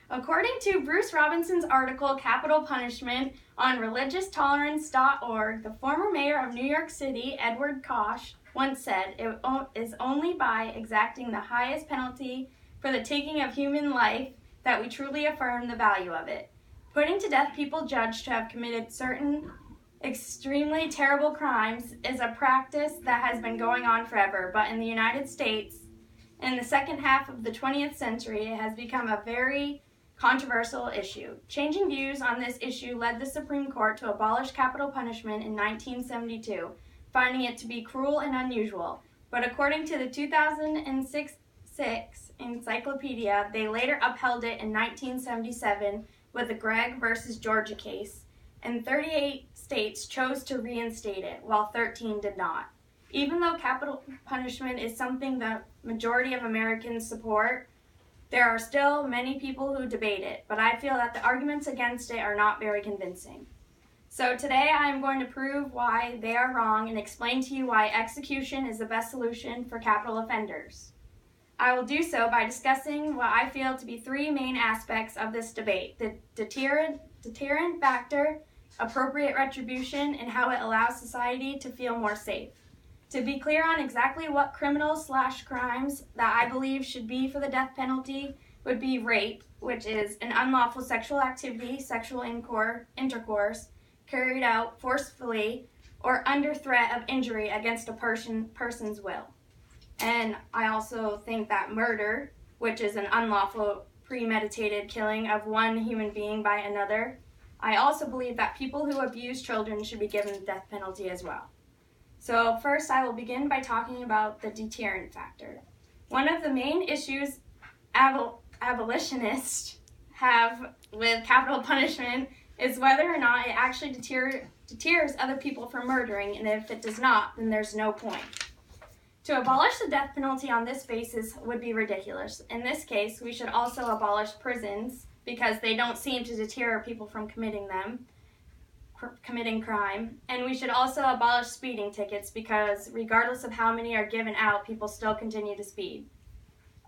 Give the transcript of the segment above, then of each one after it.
According to Bruce Robinson's article, Capital Punishment, on religionstolerance.org, the former mayor of New York City, Edward Koch, once said, "It is only by exacting the highest penalty for the taking of human life that we truly affirm the value of it. Putting to death people judged to have committed certain extremely terrible crimes is a practice that has been going on forever, but in the United States, in the second half of the 20th century, it has become a very controversial issue. Changing views on this issue led the Supreme Court to abolish capital punishment in 1972, finding it to be cruel and unusual. But according to the 2006 encyclopedia, they later upheld it in 1977 with the Gregg versus Georgia case, and 38 states chose to reinstate it, while 13 did not. Even though capital punishment is something the majority of Americans support, there are still many people who debate it, but I feel that the arguments against it are not very convincing. So today I am going to prove why they are wrong and explain to you why execution is the best solution for capital offenders. I will do so by discussing what I feel to be three main aspects of this debate: the deterrent factor, appropriate retribution, and how it allows society to feel more safe. To be clear on exactly what criminals/crimes that I believe should be for the death penalty would be rape, which is an unlawful sexual activity, sexual intercourse, carried out forcefully or under threat of injury against a person's will. And I also think that murder, which is an unlawful premeditated killing of one human being by another, I also believe that people who abuse children should be given the death penalty as well. So first, I will begin by talking about the deterrent factor. One of the main issues abolitionists have with capital punishment is whether or not it actually deters other people from murdering, and if it does not, then there's no point. To abolish the death penalty on this basis would be ridiculous. In this case, we should also abolish prisons because they don't seem to deter people from committing crime. And we should also abolish speeding tickets because regardless of how many are given out, people still continue to speed.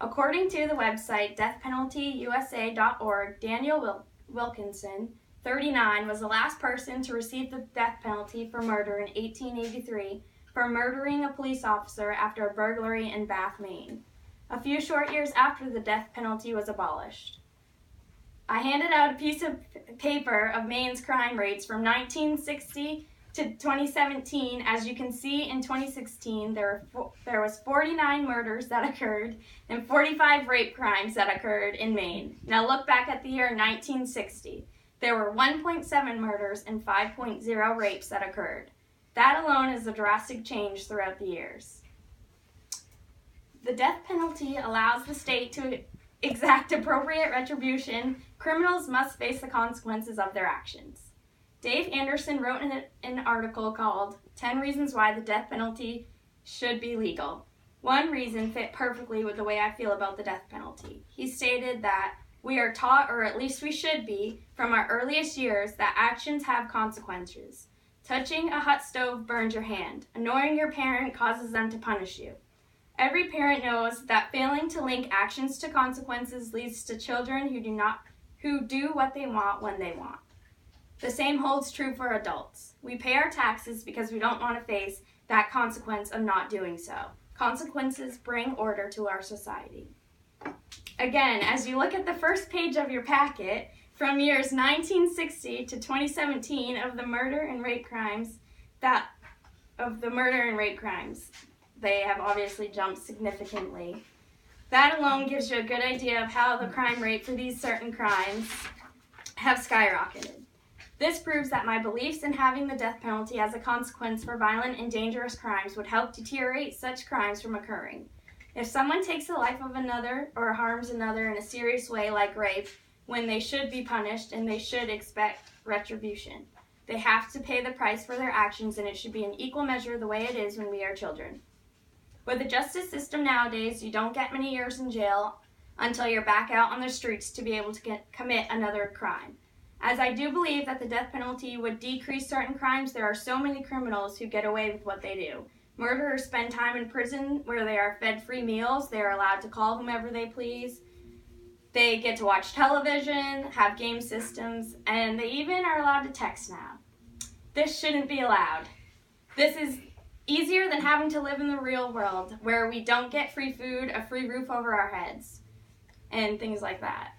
According to the website deathpenaltyusa.org, Daniel Wilkinson, 39, was the last person to receive the death penalty for murder in 1883 for murdering a police officer after a burglary in Bath, Maine, a few short years after the death penalty was abolished. I handed out a piece of paper of Maine's crime rates from 1960 to 2017. As you can see, in 2016, there was 49 murders that occurred and 45 rape crimes that occurred in Maine. Now look back at the year 1960. There were 1.7 murders and 5.0 rapes that occurred. That alone is a drastic change throughout the years. The death penalty allows the state to exact appropriate retribution. Criminals must face the consequences of their actions. Dave Anderson wrote an article called 10 Reasons Why the Death Penalty Should Be Legal. One reason fit perfectly with the way I feel about the death penalty. He stated that we are taught, or at least we should be, from our earliest years, that actions have consequences. Touching a hot stove burns your hand. Annoying your parent causes them to punish you. Every parent knows that failing to link actions to consequences leads to children who do what they want when they want. The same holds true for adults. We pay our taxes because we don't want to face that consequence of not doing so. Consequences bring order to our society. Again, as you look at the first page of your packet, from years 1960 to 2017 of the murder and rape crimes, they have obviously jumped significantly. That alone gives you a good idea of how the crime rate for these certain crimes have skyrocketed. This proves that my beliefs in having the death penalty as a consequence for violent and dangerous crimes would help deteriorate such crimes from occurring. If someone takes the life of another or harms another in a serious way like rape, when they should be punished and they should expect retribution, they have to pay the price for their actions, and it should be an equal measure the way it is when we are children. With the justice system nowadays, you don't get many years in jail until you're back out on the streets to be able to commit another crime. As I do believe that the death penalty would decrease certain crimes, there are so many criminals who get away with what they do. Murderers spend time in prison where they are fed free meals, they are allowed to call whomever they please. They get to watch television, have game systems, and they even are allowed to text now. This shouldn't be allowed. This is easier than having to live in the real world where we don't get free food, a free roof over our heads, and things like that.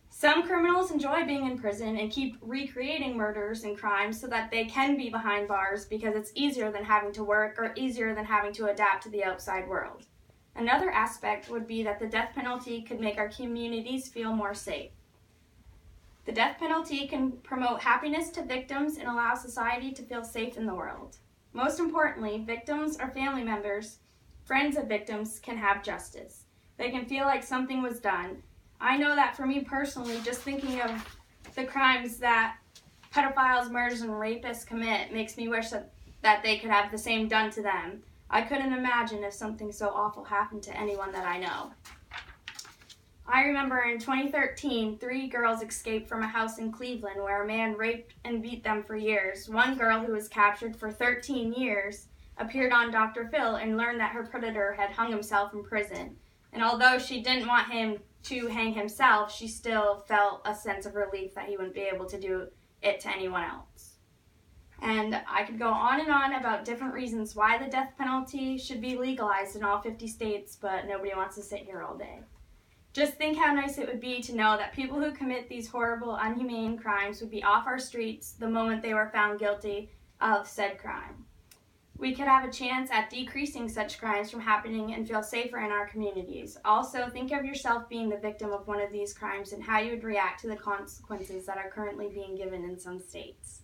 Some criminals enjoy being in prison and keep recreating murders and crimes so that they can be behind bars because it's easier than having to work or easier than having to adapt to the outside world. Another aspect would be that the death penalty could make our communities feel more safe. The death penalty can promote happiness to victims and allow society to feel safe in the world. Most importantly, victims or family members, friends of victims, can have justice. They can feel like something was done. I know that for me personally, just thinking of the crimes that pedophiles, murders, and rapists commit makes me wish that they could have the same done to them. I couldn't imagine if something so awful happened to anyone that I know. I remember in 2013, 3 girls escaped from a house in Cleveland where a man raped and beat them for years. One girl who was captured for 13 years appeared on Dr. Phil and learned that her predator had hung himself in prison. And although she didn't want him to hang himself, she still felt a sense of relief that he wouldn't be able to do it to anyone else. And I could go on and on about different reasons why the death penalty should be legalized in all 50 states, but nobody wants to sit here all day. Just think how nice it would be to know that people who commit these horrible, inhumane crimes would be off our streets the moment they were found guilty of said crime. We could have a chance at decreasing such crimes from happening and feel safer in our communities. Also, think of yourself being the victim of one of these crimes and how you would react to the consequences that are currently being given in some states.